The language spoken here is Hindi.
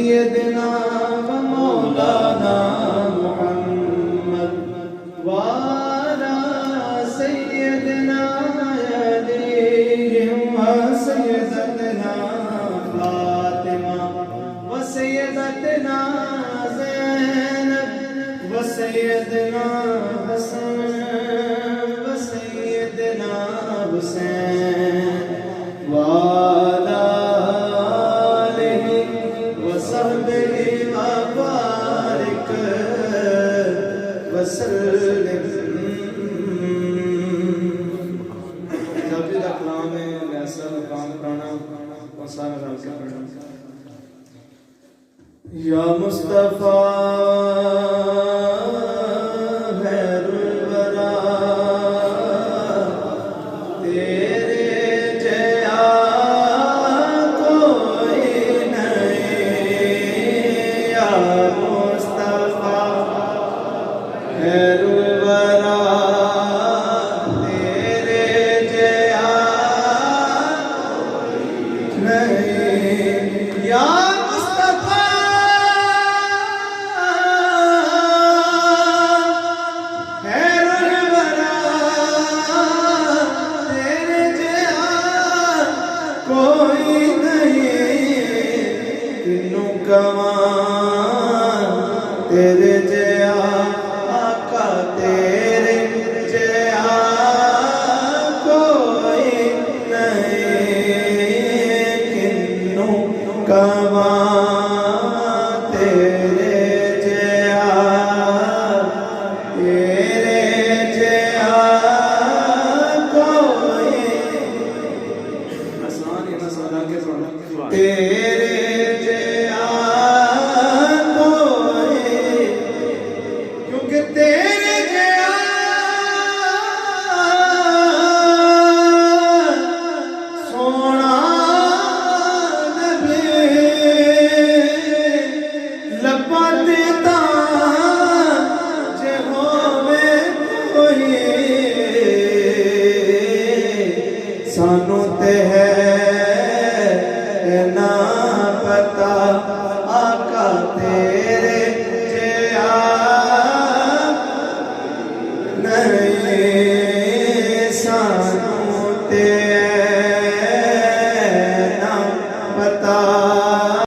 सैयदना व मौलाना मुहम्मद वाला सैयदना अली व सैयदना फातिमा व सैयदना ज़ैनब व सैयदना हसन व सैयदना हुसैन वाला या मुस्तफा खैरुल वरा तेरे जया कोई नहीं। या मुस्तफा खैरुल वरा तेरे जया नहीं। या कोई नहीं तीनों कमाल तेरे जया आका तेरे जया कोई नहीं। तीनों कमाल तेरे जया कोई तेरे